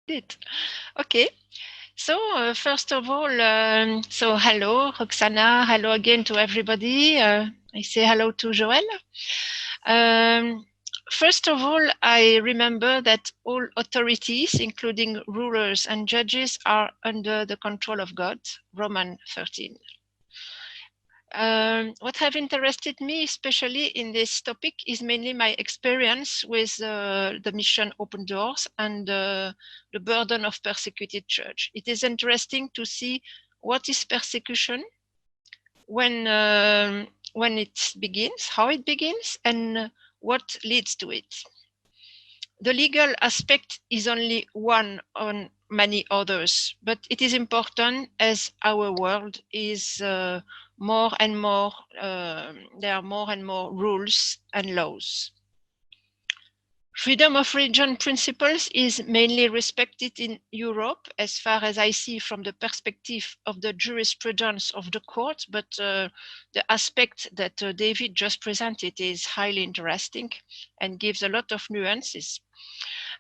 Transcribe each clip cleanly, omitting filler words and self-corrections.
It. Okay. So first of all, so hello, Roxana. Hello again to everybody. I say hello to Joël. Um, First of all, I remember that all authorities, including rulers and judges, are under the control of God, Romans 13. What have interested me, especially in this topic, is mainly my experience with the mission Open Doors and the burden of persecuted church. It is interesting to see what is persecution, when it begins, how it begins, and what leads to it. The legal aspect is only one on many others, but it is important as our world is more and more, there are more and more rules and laws. Freedom of religion principles is mainly respected in Europe, as far as I see from the perspective of the jurisprudence of the court, but the aspect that David just presented is highly interesting and gives a lot of nuances.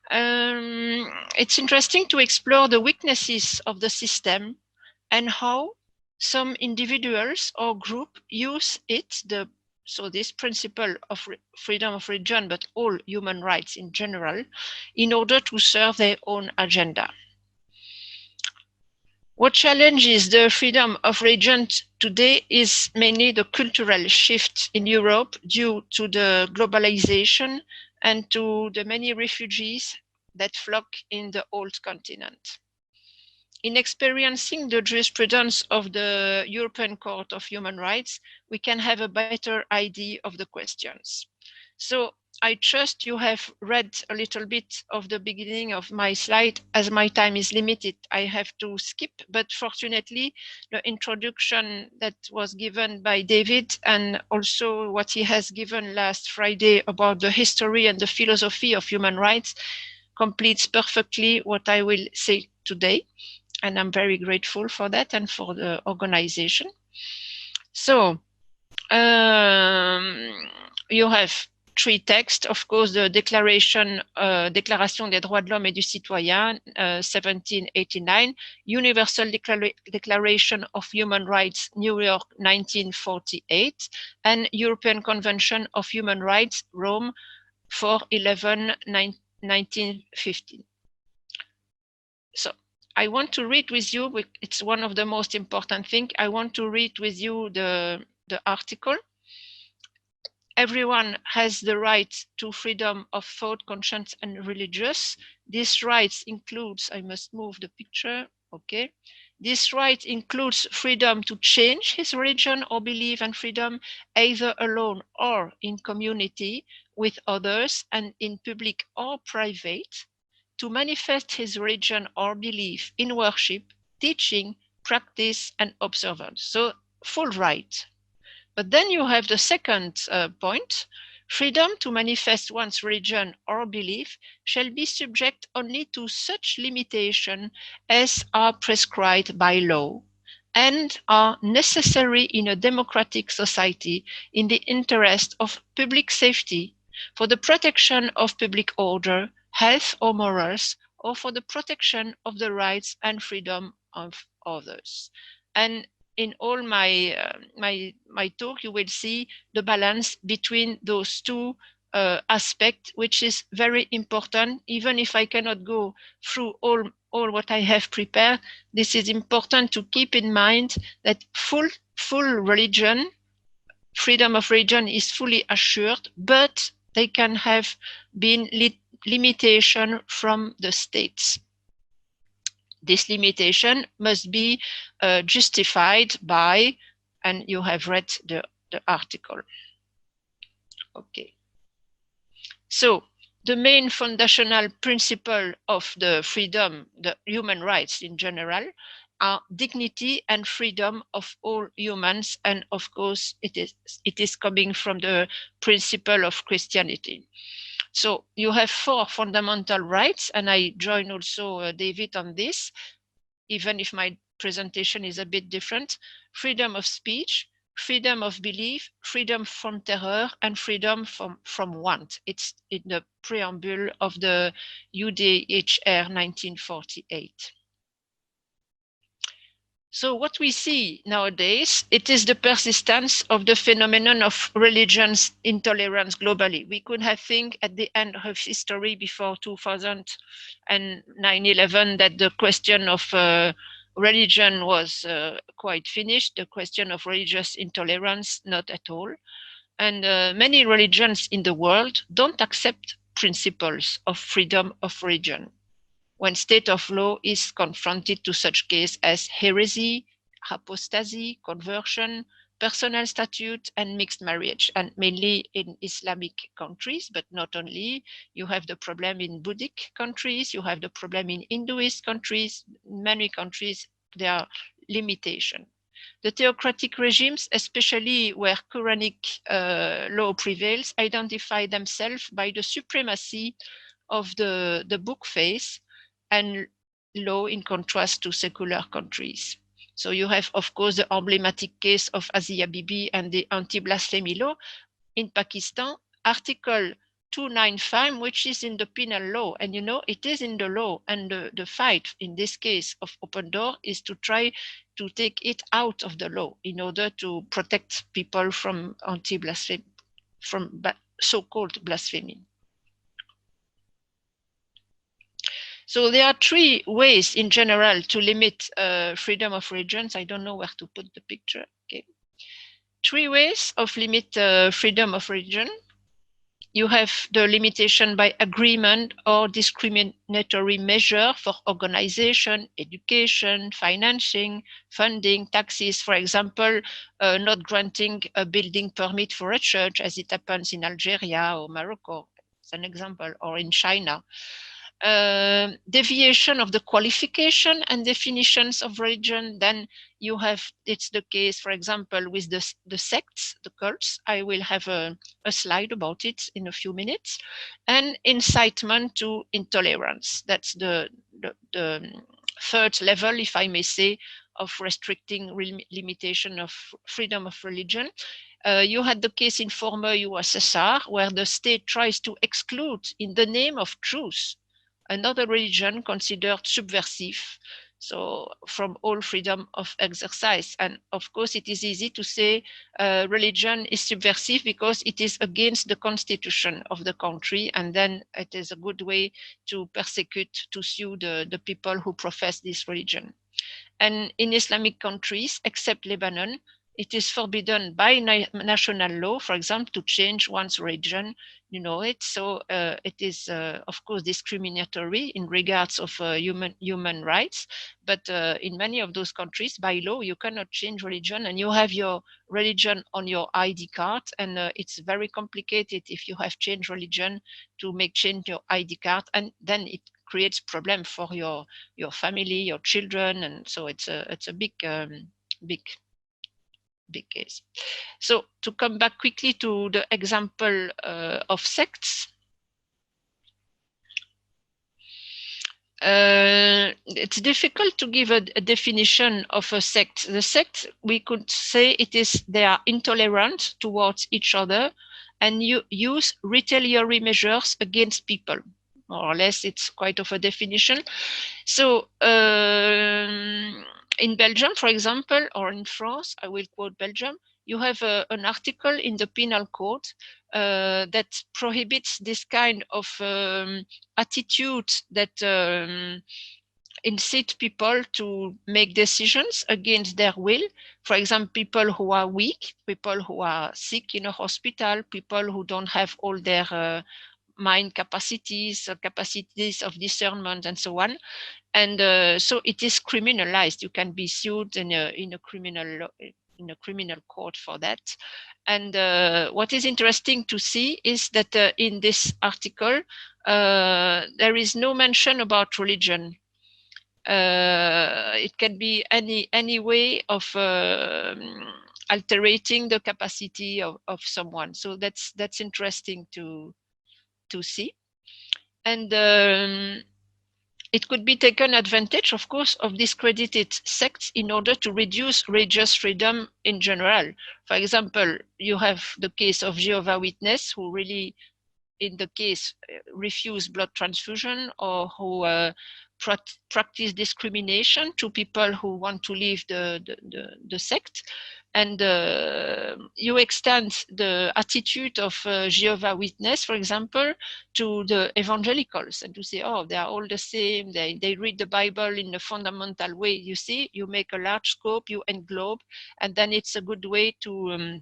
It's interesting to explore the weaknesses of the system and how some individuals or group use it, so this principle of freedom of religion, but all human rights in general, in order to serve their own agenda. What challenges the freedom of religion today is mainly the cultural shift in Europe due to the globalization and to the many refugees that flock in the old continent. In experiencing the jurisprudence of the European Court of Human Rights, we can have a better idea of the questions. So I trust you have read a little bit of the beginning of my slide. As my time is limited, I have to skip, but fortunately, the introduction that was given by David and also what he has given last Friday about the history and the philosophy of human rights completes perfectly what I will say today. And I'm very grateful for that and for the organization. So you have three texts, of course, the Déclaration des droits de l'homme et du citoyen, 1789, Universal Declaration of Human Rights, New York, 1948, and European Convention of Human Rights, Rome, 4/11, 1915. So I want to read with you, it's one of the most important things. I want to read with you the article. Everyone has the right to freedom of thought, conscience, and religious. This right includes, I must move the picture, okay. This right includes freedom to change his religion or belief, and freedom either alone or in community with others and in public or private, to manifest his religion or belief in worship, teaching, practice, and observance. So full right. But then you have the second point. Freedom to manifest one's religion or belief shall be subject only to such limitation as are prescribed by law and are necessary in a democratic society in the interest of public safety, for the protection of public order, health or morals, or for the protection of the rights and freedom of others. And in all my talk, you will see the balance between those two aspects, which is very important. Even if I cannot go through all what I have prepared, this is important to keep in mind that full religion, freedom of religion is fully assured, but they can have been limitation from the states. This limitation must be justified by, and you have read the article. Okay. So the main foundational principle of the freedom, the human rights in general, are dignity and freedom of all humans. And of course, it is coming from the principle of Christianity. So you have four fundamental rights, and I join also David on this, even if my presentation is a bit different. Freedom of speech, freedom of belief, freedom from terror, and freedom from want. It's in the preamble of the UDHR 1948. So what we see nowadays, it is the persistence of the phenomenon of religious intolerance globally. We could have think at the end of history before 2000 and 9/11 that the question of religion was quite finished. The question of religious intolerance, not at all. And many religions in the world don't accept principles of freedom of religion when state of law is confronted to such case as heresy, apostasy, conversion, personal statute, and mixed marriage, and mainly in Islamic countries, but not only. You have the problem in Buddhist countries, you have the problem in Hinduist countries, many countries, there are limitations. The theocratic regimes, especially where Quranic law prevails, identify themselves by the supremacy of the book faith and law in contrast to secular countries. So you have, of course, the emblematic case of Asia Bibi and the anti-blasphemy law in Pakistan, Article 295, which is in the penal law. And you know, it is in the law. And the fight in this case of Open Door is to try to take it out of the law in order to protect people from anti-blasphemy, from so-called blasphemy. So there are three ways in general to limit freedom of religions. I don't know where to put the picture. Okay. Three ways of limit freedom of religion. You have the limitation by agreement or discriminatory measure for organization, education, financing, funding, taxes. For example, not granting a building permit for a church as it happens in Algeria or Morocco, as an example, or in China. Deviation of the qualification and definitions of religion. Then you have, it's the case, for example, with the sects, the cults. I will have a slide about it in a few minutes. And incitement to intolerance. That's the third level, if I may say, of restricting limitation of freedom of religion. You had the case in former USSR where the state tries to exclude, in the name of truth, another religion considered subversive, so from all freedom of exercise. And of course, it is easy to say religion is subversive because it is against the constitution of the country, and then it is a good way to persecute, to sue the people who profess this religion. And in Islamic countries, except Lebanon, it is forbidden by national law, for example, to change one's religion. You know it. So it is, of course, discriminatory in regards of human rights. But in many of those countries, by law, you cannot change religion, and you have your religion on your ID card. And it's very complicated if you have changed religion to make change your ID card, and then it creates problem for your family, your children, and so it's a big case. So to come back quickly to the example of sects, it's difficult to give a definition of a sect. The sect, we could say they are intolerant towards each other and you use retaliatory measures against people. More or less, it's quite of a definition. So in Belgium, for example, or in France, I will quote Belgium, you have an article in the penal code that prohibits this kind of attitude that incite people to make decisions against their will. For example, people who are weak, people who are sick in a hospital, people who don't have all their mind capacities, capacities of discernment, and so on. And so it is criminalized. You can be sued in a criminal court for that. And what is interesting to see is that in this article, there is no mention about religion. It can be any way of altering the capacity of someone. So that's interesting to see. And it could be taken advantage, of course, of discredited sects in order to reduce religious freedom in general. For example, you have the case of Jehovah's Witness, who really, in the case, refuse blood transfusion, or who practice discrimination to people who want to leave the sect. And you extend the attitude of Jehovah's Witness, for example, to the evangelicals, and to say, oh, they are all the same, they read the Bible in a fundamental way. You see, you make a large scope, you englobe, and then it's a good way to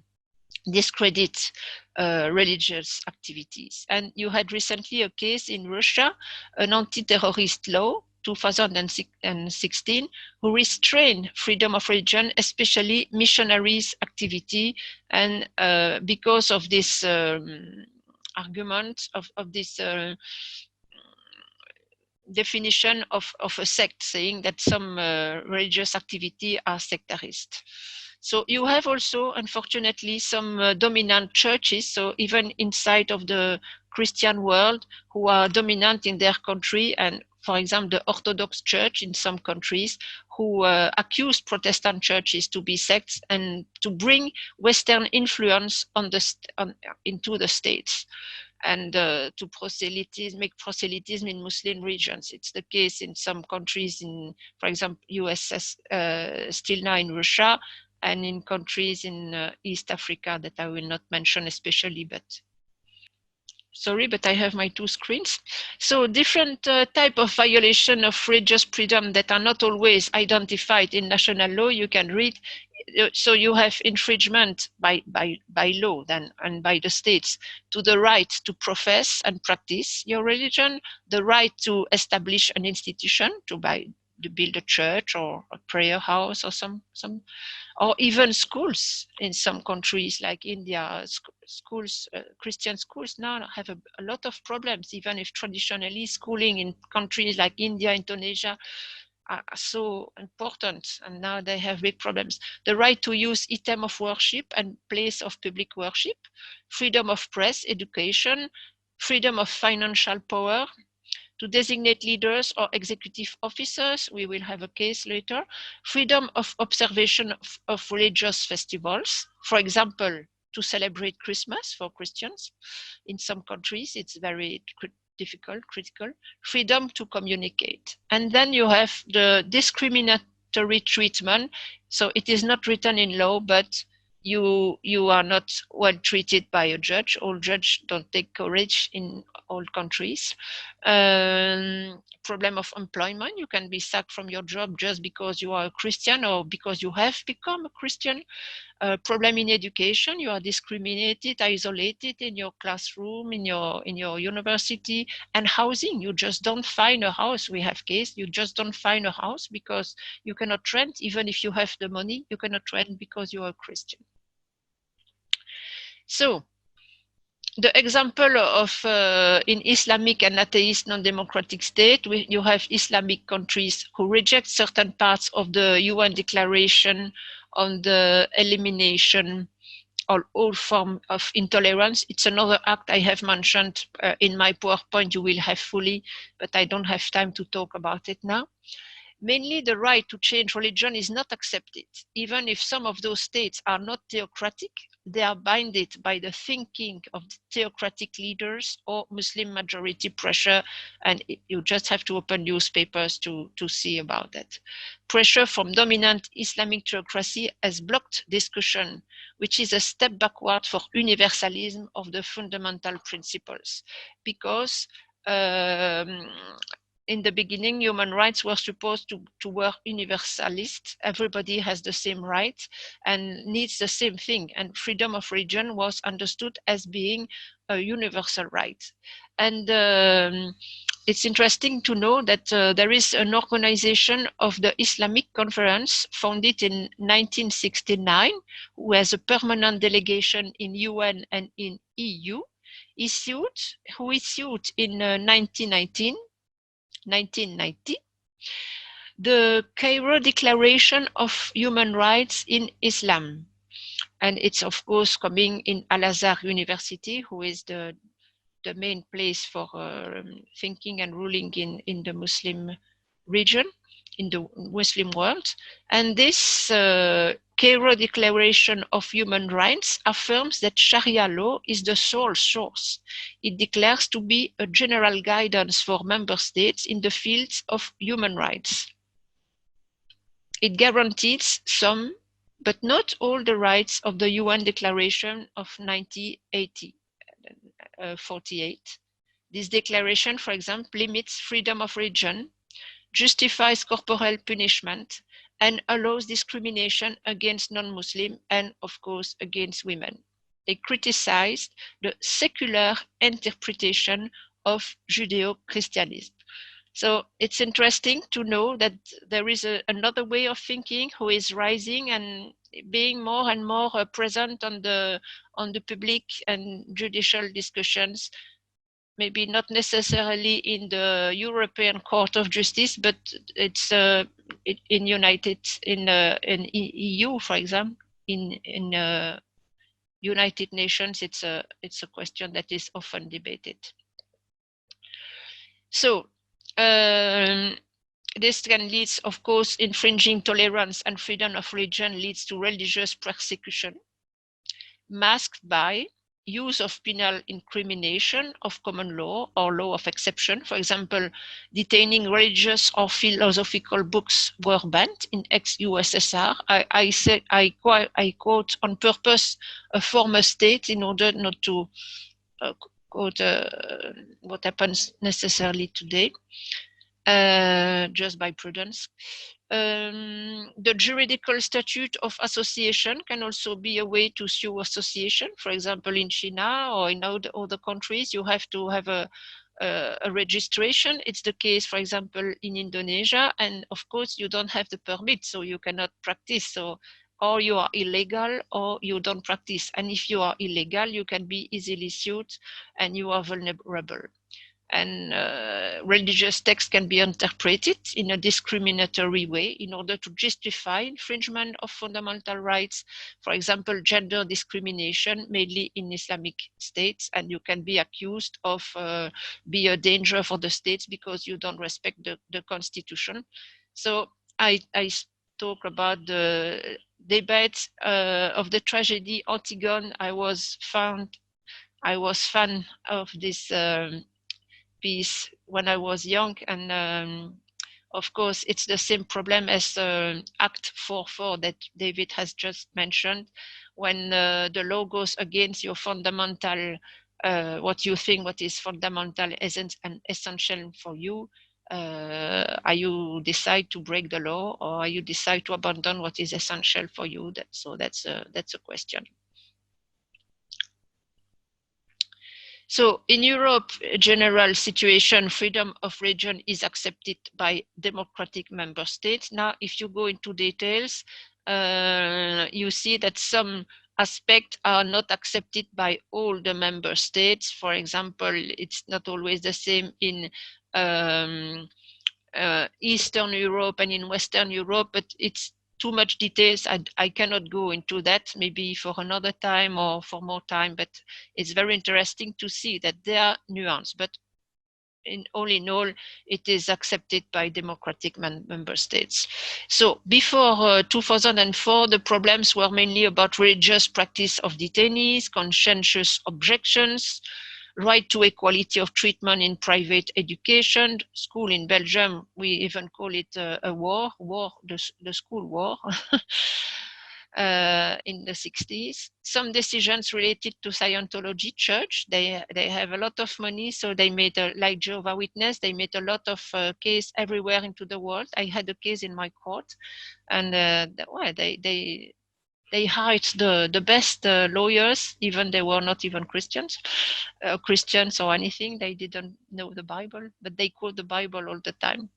discredit religious activities. And you had recently a case in Russia, an anti-terrorist law, 2016, who restrained freedom of religion, especially missionaries' activity. And because of this argument, of this definition of a sect, saying that some religious activity are sectarist. So you have also, unfortunately, some dominant churches, so even inside of the Christian world, who are dominant in their country, and for example, the Orthodox Church in some countries, who accuse Protestant churches to be sects and to bring Western influence into the states, and to make proselytism in Muslim regions. It's the case in some countries, in, for example, USS, still now in Russia, and in countries in East Africa that I will not mention especially, but sorry, but I have my two screens. So different type of violation of religious freedom that are not always identified in national law, you can read. So you have infringement by law then, and by the states, to the right to profess and practice your religion, the right to establish an institution, to build a church or a prayer house or some or even schools in some countries like India. Schools, Christian schools now have a lot of problems, even if traditionally schooling in countries like India, Indonesia are so important, and now they have big problems. The right to use item of worship and place of public worship, freedom of press, education, freedom of financial power, to designate leaders or executive officers. We will have a case later. Freedom of observation of religious festivals. For example, to celebrate Christmas for Christians. In some countries, it's very difficult, critical. Freedom to communicate. And then you have the discriminatory treatment. So it is not written in law, but you are not well treated by a judge. All judges don't take courage in all countries. Problem of employment. You can be sacked from your job just because you are a Christian or because you have become a Christian. Problem in education. You are discriminated, isolated in your classroom, in your university. And housing. You just don't find a house. We have case. You just don't find a house because you cannot rent, even if you have the money. You cannot rent because you are a Christian. So the example of in Islamic and atheist non-democratic state, you have Islamic countries who reject certain parts of the UN Declaration on the elimination of all form of intolerance. It's another act I have mentioned in my PowerPoint. You will have fully, but I don't have time to talk about it now. Mainly, the right to change religion is not accepted. Even if some of those states are not theocratic, they are bounded by the thinking of the theocratic leaders or Muslim majority pressure, and you just have to open newspapers to see about that. Pressure from dominant Islamic theocracy has blocked discussion, which is a step backward for universalism of the fundamental principles, because in the beginning, human rights were supposed to work universalist. Everybody has the same rights and needs the same thing. And freedom of religion was understood as being a universal right. And it's interesting to know that there is an organization of the Islamic Conference founded in 1969, who has a permanent delegation in UN and in EU, who issued in 1990, the Cairo Declaration of Human Rights in Islam. And it's of course coming in Al-Azhar University, who is the the main place for thinking and ruling in the Muslim region, in the Muslim world. And this Cairo Declaration of Human Rights affirms that Sharia law is the sole source. It declares to be a general guidance for member states in the fields of human rights. It guarantees some, but not all, the rights of the UN Declaration of 1948. This declaration, for example, limits freedom of religion, justifies corporal punishment, and allows discrimination against non-Muslim and, of course, against women. They criticized the secular interpretation of Judeo-Christianism. So it's interesting to know that there is another way of thinking who is rising and being more and more present on the public and judicial discussions. Maybe not necessarily in the European Court of Justice, but it's in EU, for example, in United Nations. It's a question that is often debated. So this can lead, of course, infringing tolerance and freedom of religion leads to religious persecution, masked by use of penal incrimination of common law or law of exception. For example, detaining religious or philosophical books were banned in ex-USSR. I quote on purpose a former state in order not to quote what happens necessarily today, just by prudence. The juridical statute of association can also be a way to sue association. For example, in China or in other countries, you have to have a registration. It's the case, for example, in Indonesia, and of course you don't have the permit, so you cannot practice. So or you are illegal or you don't practice. And if you are illegal, you can be easily sued and you are vulnerable. And religious texts can be interpreted in a discriminatory way in order to justify infringement of fundamental rights. For example, gender discrimination, mainly in Islamic states, and you can be accused of be a danger for the states because you don't respect the constitution. So I talk about the debate of the tragedy Antigone. I was fan of this piece when I was young, and of course it's the same problem as Act 4.4 that David has just mentioned. When the law goes against your fundamental, what you think what is fundamental isn't an essential for you, are you decide to break the law or are you decide to abandon what is essential for you? So that's a question. So in Europe, general situation, freedom of religion is accepted by democratic member states. Now, if you go into details, you see that some aspects are not accepted by all the member states. For example, it's not always the same in Eastern Europe and in Western Europe, but it's too much details. I cannot go into that, maybe for another time or for more time, but it's very interesting to see that there are nuances. But all in all, it is accepted by democratic member states. So before 2004, the problems were mainly about religious practice of detainees, conscientious objections, right to equality of treatment in private education. School in Belgium, we even call it a war, the school war. In the 60s. Some decisions related to Scientology church, they have a lot of money, so they made, like Jehovah's Witness, they made a lot of case everywhere into the world. I had a case in my court, and well, they hired the best lawyers, even they were not even Christians or anything. They didn't know the Bible, but they quote the Bible all the time.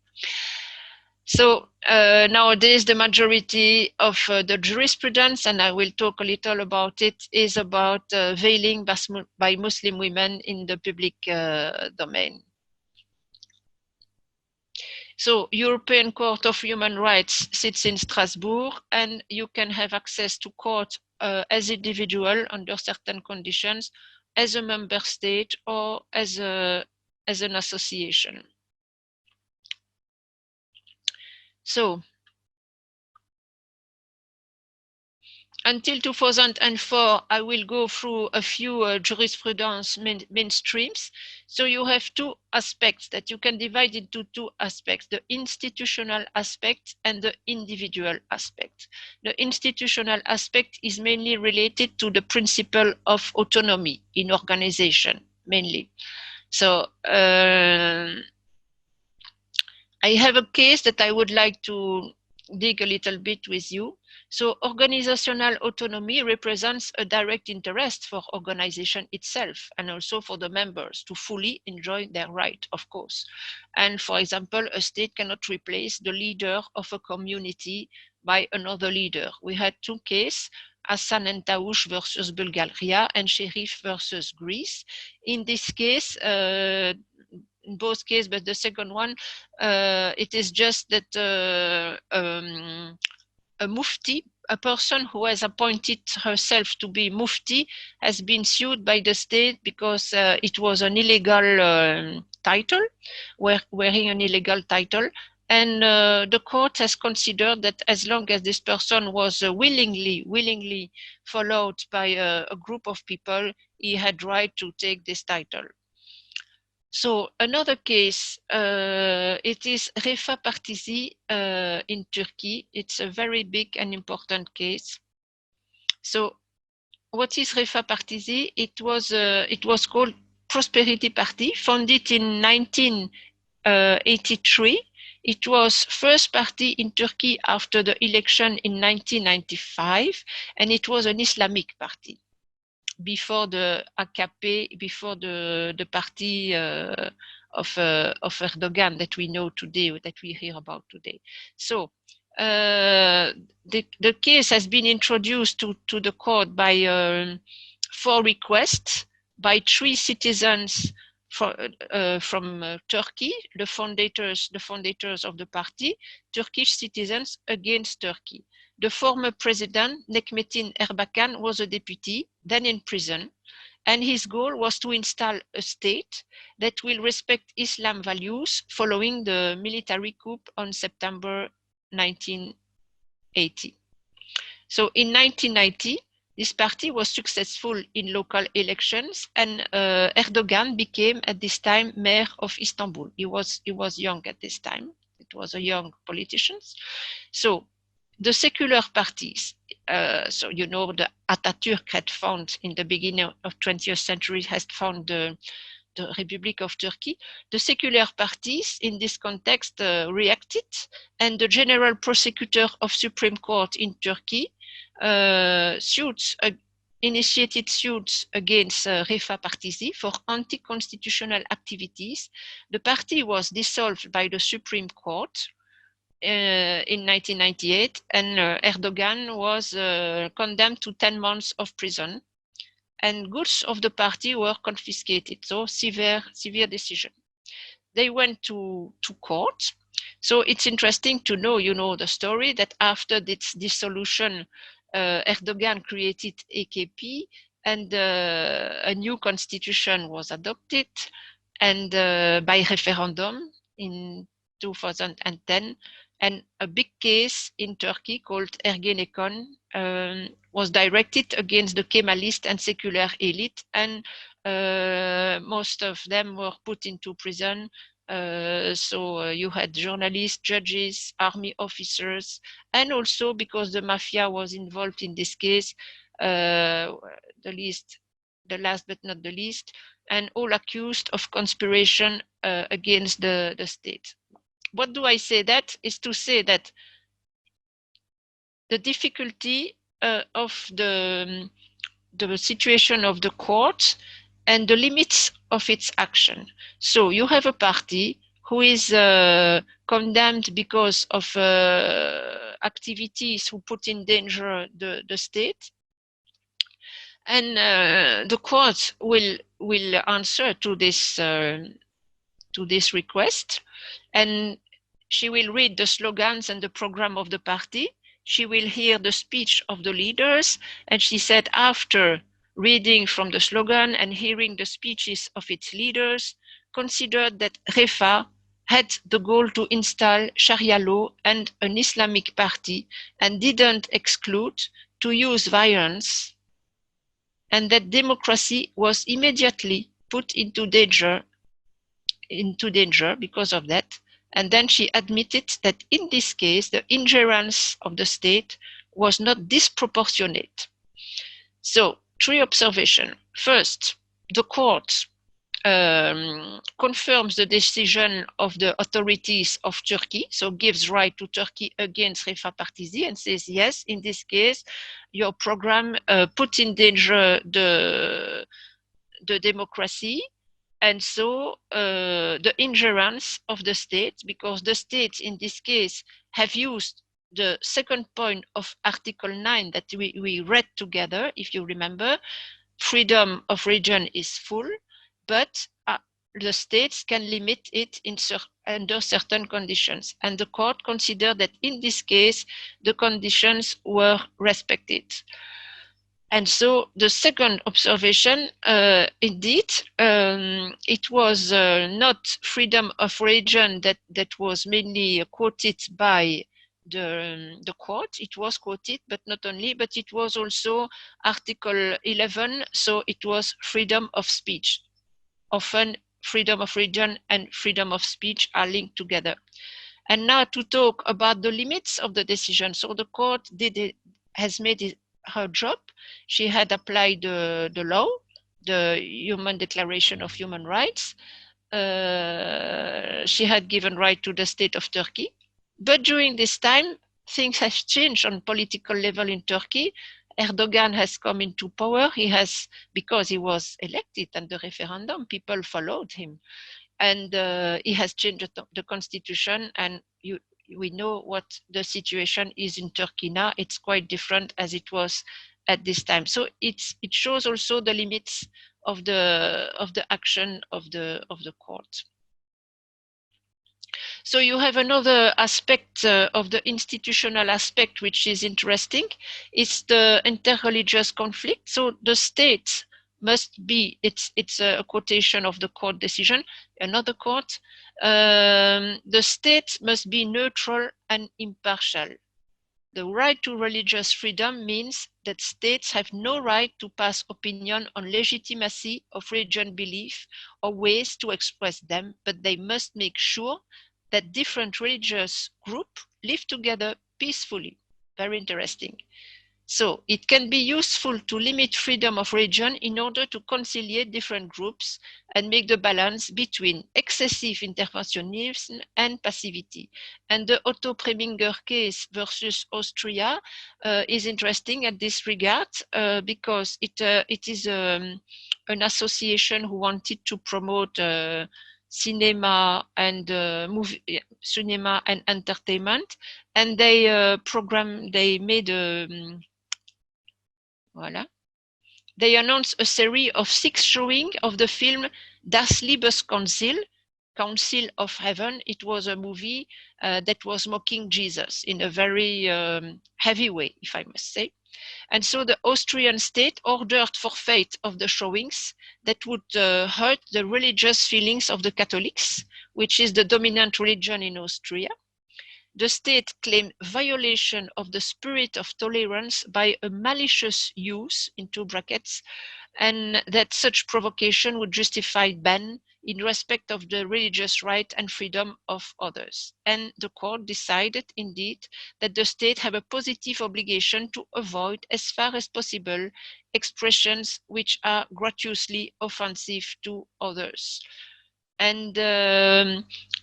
So nowadays, the majority of the jurisprudence, and I will talk a little about it, is about veiling by Muslim women in the public domain. So European Court of Human Rights sits in Strasbourg, and you can have access to court as individual under certain conditions as a member state or as an association. So until 2004, I will go through a few jurisprudence mainstreams. So you have two aspects that you can divide into two aspects, the institutional aspect and the individual aspect. The institutional aspect is mainly related to the principle of autonomy in organization, mainly. So I have a case that I would like to dig a little bit with you. So organizational autonomy represents a direct interest for organization itself and also for the members to fully enjoy their right, of course. And for example, a state cannot replace the leader of a community by another leader. We had two cases, Hassan and Taoush versus Bulgaria and Sherif versus Greece. In this case, in both cases, but the second one, it is just that a mufti, a person who has appointed herself to be mufti, has been sued by the state because it was an illegal title, wearing an illegal title. And the court has considered that as long as this person was willingly followed by a group of people, he had right to take this title. So another case, it is Refa Partisi in Turkey. It's a very big and important case. So what is Refa Partisi? It was called Prosperity Party, founded in 1983. It was first party in Turkey after the election in 1995, and it was an Islamic party before the AKP, before the party of Erdogan that we know today, that we hear about today. So the case has been introduced to the court by 4 requests by 3 citizens from Turkey, the foundators of the party, Turkish citizens against Turkey. The former president, Necmettin Erbakan, was a deputy, then in prison, and his goal was to install a state that will respect Islam values following the military coup on September 1980. So in 1990, this party was successful in local elections, and Erdogan became at this time mayor of Istanbul. He was young at this time. It was a young politician. So the secular parties, so you know, the Atatürk had found in the beginning of 20th century, has found the Republic of Turkey. The secular parties in this context reacted, and the general prosecutor of Supreme Court in Turkey initiated suits against Refa Partisi for anti-constitutional activities. The party was dissolved by the Supreme Court in 1998, and Erdogan was condemned to 10 months of prison, and goods of the party were confiscated. So severe decision. They went to court. So it's interesting to know, you know, the story that after this dissolution, Erdogan created AKP, and a new constitution was adopted, and by referendum in 2010. And a big case in Turkey called Ergenekon was directed against the Kemalist and secular elite, and most of them were put into prison. So you had journalists, judges, army officers, and also because the mafia was involved in this case, the last but not the least, and all accused of conspiration against the state. What do I say? That is to say that the difficulty of the situation of the court and the limits of its action. So you have a party who is condemned because of activities who put in danger the state, and the court will answer to this request, and she will read the slogans and the program of the party. She will hear the speech of the leaders, and she said, after reading from the slogan and hearing the speeches of its leaders, considered that REFA had the goal to install Sharia law and an Islamic party and didn't exclude to use violence, and that democracy was immediately put into danger because of that. And then she admitted that in this case, the ingerence of the state was not disproportionate. So, 3 observations. First, the court confirms the decision of the authorities of Turkey, so gives right to Turkey against Refah Partisi and says, yes, in this case, your program put in danger the democracy, and so the ingerence of the state, because the states in this case have used the second point of Article 9 that we read together, if you remember, freedom of religion is full, but the states can limit it under certain conditions. And the court considered that in this case, the conditions were respected. And so the second observation, indeed, it was not freedom of religion that was mainly quoted by the court. It was quoted, but not only, but it was also Article 11, so it was freedom of speech. Often freedom of religion and freedom of speech are linked together. And now to talk about the limits of the decision. So the court has made her job. She had applied the law, the Human Declaration of Human Rights. She had given right to the state of Turkey. But during this time, things have changed on political level in Turkey. Erdogan has come into power. He has, because he was elected at the referendum, people followed him. And he has changed the constitution, and we know what the situation is in Turkey now. It's quite different as it was at this time. So it shows also the limits of the action of the court. So you have another aspect of the institutional aspect which is interesting. It's the interreligious conflict. So the state must be, it's a quotation of the court decision, another court, the state must be neutral and impartial. The right to religious freedom means that states have no right to pass opinion on legitimacy of religion belief or ways to express them, but they must make sure that different religious groups live together peacefully. Very interesting. So it can be useful to limit freedom of religion in order to conciliate different groups and make the balance between excessive interventionism and passivity. And the Otto Preminger case versus Austria is interesting at this regard because it is an association who wanted to promote cinema and cinema and entertainment, and they made a Voilà. They announced a series of 6 showings of the film Das Liebeskonzil, Council of Heaven. It was a movie that was mocking Jesus in a very heavy way, if I must say. And so the Austrian state ordered forfeit of the showings that would hurt the religious feelings of the Catholics, which is the dominant religion in Austria. The state claimed violation of the spirit of tolerance by a malicious use, into brackets, and that such provocation would justify ban in respect of the religious right and freedom of others. And the court decided, indeed, that the state have a positive obligation to avoid, as far as possible, expressions which are gratuitously offensive to others. And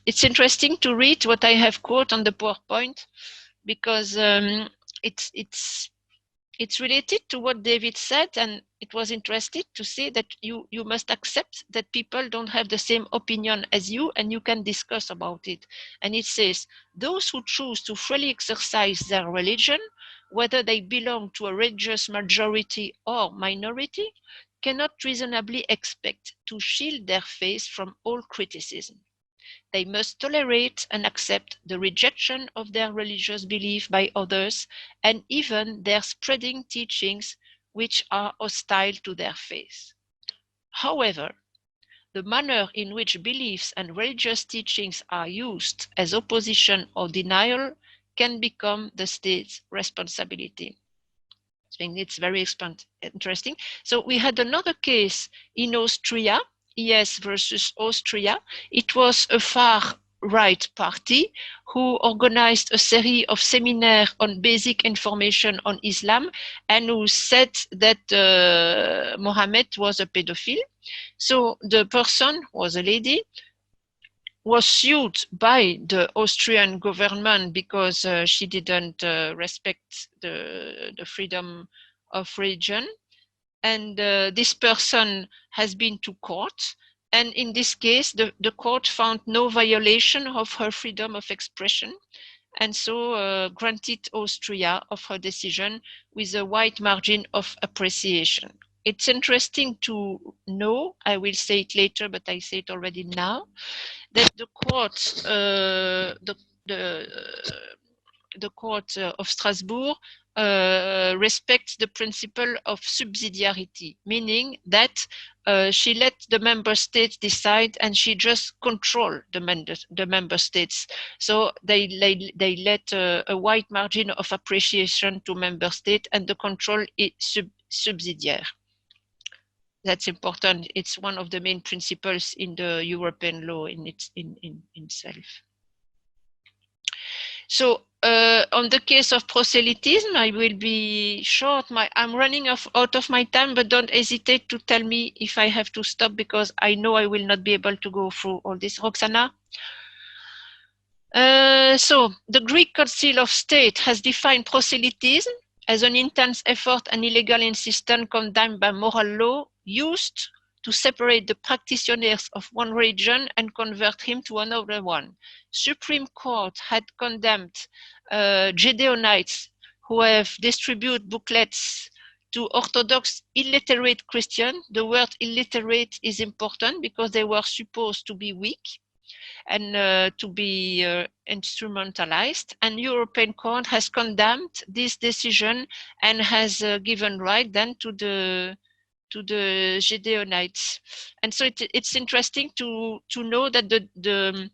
it's interesting to read what I have quoted on the PowerPoint, because it's related to what David said, and it was interesting to see that you must accept that people don't have the same opinion as you, and you can discuss about it. And it says, those who choose to freely exercise their religion, whether they belong to a religious majority or minority, cannot reasonably expect to shield their faith from all criticism. They must tolerate and accept the rejection of their religious belief by others, and even their spreading teachings which are hostile to their faith. However, the manner in which beliefs and religious teachings are used as opposition or denial can become the state's responsibility. I think it's very interesting. So we had another case in Austria, IS versus Austria. It was a far right party who organized a series of seminars on basic information on Islam and who said that Mohammed was a pedophile. So the person was a lady, was sued by the Austrian government because she didn't respect the freedom of religion. And this person has been to court. And in this case, the court found no violation of her freedom of expression, and so granted Austria of her decision with a wide margin of appreciation. It's interesting to know, I will say it later, but I say it already now, that the court, the court of Strasbourg respects the principle of subsidiarity, meaning that she let the member states decide and she just control the member states. So they let a wide margin of appreciation to member states, and the control is subsidiaire. That's important. It's one of the main principles in the European law in itself. So on the case of proselytism, I will be short. I'm running out of my time, but don't hesitate to tell me if I have to stop, because I know I will not be able to go through all this. Roxana? So the Greek Council of State has defined proselytism as an intense effort and illegal insistence condemned by moral law used to separate the practitioners of one religion and convert him to another one. Supreme Court had condemned Gideonites who have distributed booklets to Orthodox illiterate Christians. The word illiterate is important because they were supposed to be weak and to be instrumentalized. And European Court has condemned this decision and has given right then to the Gideonites. And so it's interesting to know that the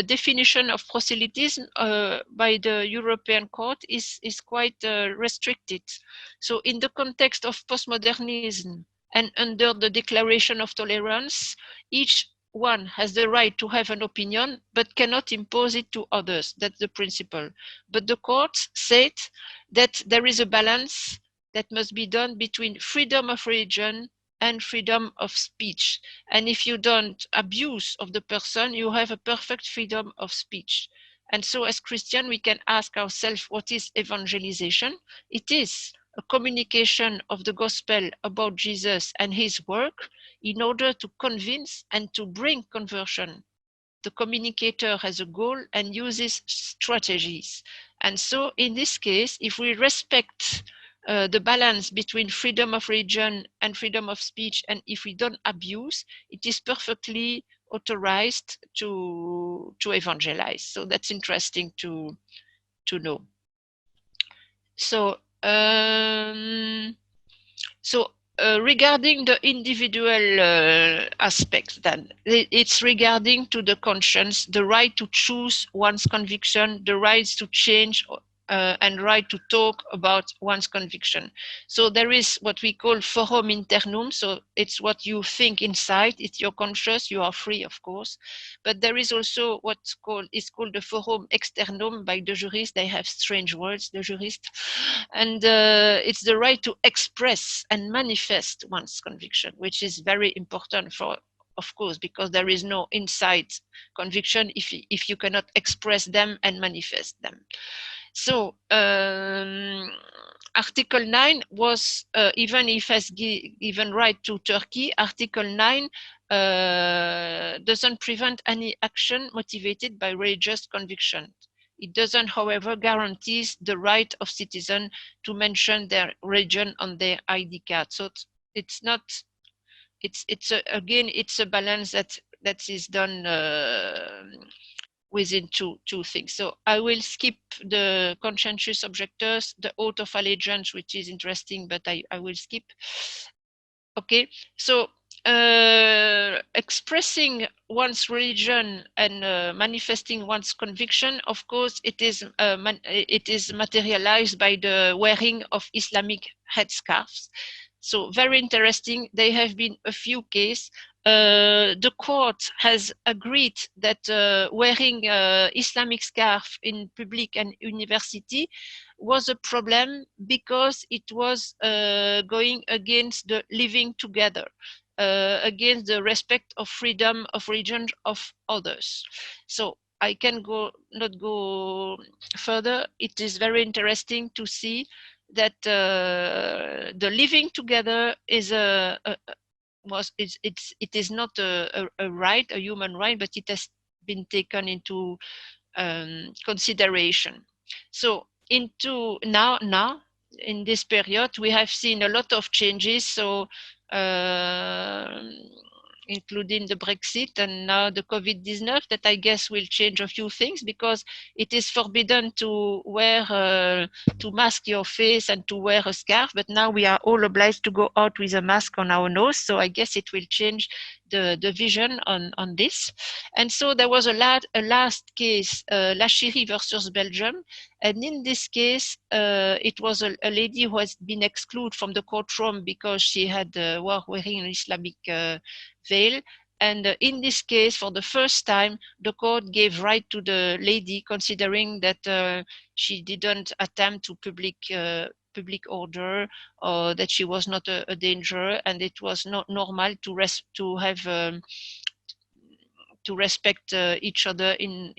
definition of proselytism by the European Court is quite restricted. So in the context of postmodernism and under the Declaration of Tolerance, each one has the right to have an opinion, but cannot impose it to others. That's the principle. But the court said that there is a balance that must be done between freedom of religion and freedom of speech. And if you don't abuse of the person, you have a perfect freedom of speech. And so as Christian, we can ask ourselves, what is evangelization? It is a communication of the gospel about Jesus and his work in order to convince and to bring conversion. The communicator has a goal and uses strategies. And so in this case, if we respect the balance between freedom of religion and freedom of speech, and if we don't abuse, it is perfectly authorized to evangelize. So that's interesting to know. So regarding the individual aspects, then it's regarding to the conscience, the right to choose one's conviction, the rights to change and right to talk about one's conviction. So there is what we call forum internum. So it's what you think inside, it's your conscience, you are free, of course. But there is also what's called the forum externum by the jurists. They have strange words, the jurists. And it's the right to express and manifest one's conviction, which is very important for, of course, because there is no inside conviction if you cannot express them and manifest them. So Article 9 was, even if has given right to Turkey, Article 9 doesn't prevent any action motivated by religious conviction. It doesn't, however, guarantees the right of citizens to mention their religion on their ID card. So it's not, again, it's a balance that is done within two things. So I will skip the conscientious objectors, the oath of allegiance, which is interesting, but I will skip. Okay, so expressing one's religion and manifesting one's conviction, of course, it is materialized by the wearing of Islamic headscarves. So very interesting. There have been a few cases. The court has agreed that wearing Islamic scarf in public and university was a problem because it was going against the living together, against the respect of freedom of religion of others. So I can not go further. It is very interesting to see that the living together is it is not a right, a human right, but it has been taken into consideration. So now in this period, we have seen a lot of changes. So including the Brexit and now the COVID-19, that I guess will change a few things, because it is forbidden to wear, to mask your face and to wear a scarf, but now we are all obliged to go out with a mask on our nose. So I guess it will change the vision on this. And so there was a last case, Lachiri versus Belgium. And in this case, it was a lady who has been excluded from the courtroom because she had were wearing an Islamic veil. And in this case, for the first time, the court gave right to the lady, considering that she didn't attempt to public order, or that she was not a danger, and it was not normal to respect each other in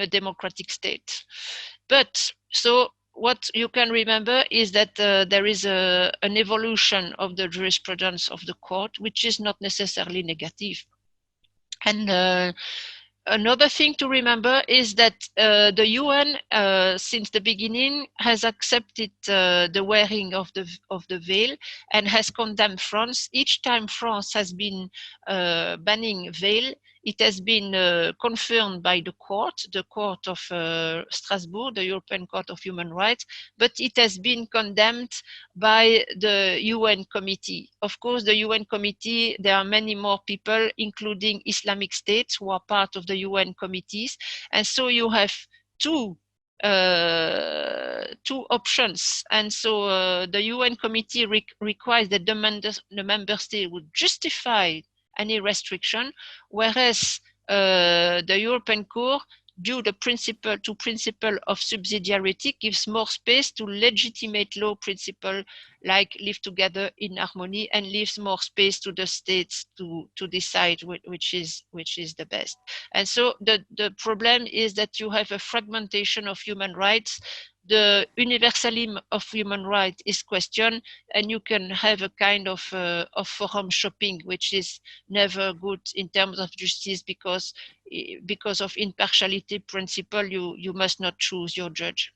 a democratic state. But so what you can remember is that there is an evolution of the jurisprudence of the court, which is not necessarily negative. And another thing to remember is that the UN, since the beginning, has accepted the wearing of the veil and has condemned France. Each time France has been banning veil, it has been confirmed by the court of Strasbourg, the European Court of Human Rights, but it has been condemned by the UN committee. Of course, the UN committee, there are many more people, including Islamic states, who are part of the UN committees. And so you have two options. And so the UN committee requires that the member state would justify any restriction, whereas the European Court, due to principle of subsidiarity, gives more space to legitimate law principle like live together in harmony, and leaves more space to the states to decide which is the best. And so the problem is that you have a fragmentation of human rights. The universalism of human rights is questioned, and you can have a kind of forum shopping, which is never good in terms of justice, because of impartiality principle, you must not choose your judge.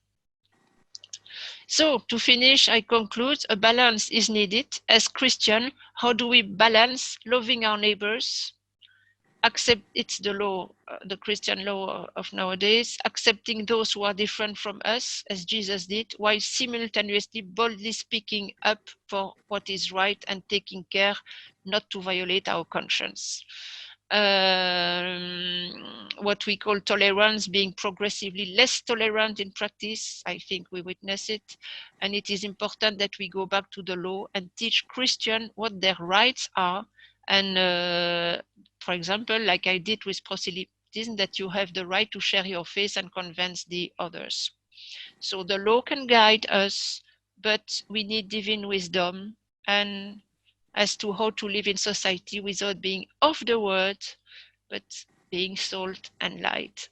So to finish, I conclude, a balance is needed. As Christian, how do we balance loving our neighbors, it's the law, the Christian law of nowadays, accepting those who are different from us, as Jesus did, while simultaneously boldly speaking up for what is right and taking care not to violate our conscience. What we call tolerance, being progressively less tolerant in practice. I think we witness it. And it is important that we go back to the law and teach Christians what their rights are. And for example, like I did with proselytism, that you have the right to share your faith and convince the others. So the law can guide us, but we need divine wisdom and as to how to live in society without being off the word, but being salt and light.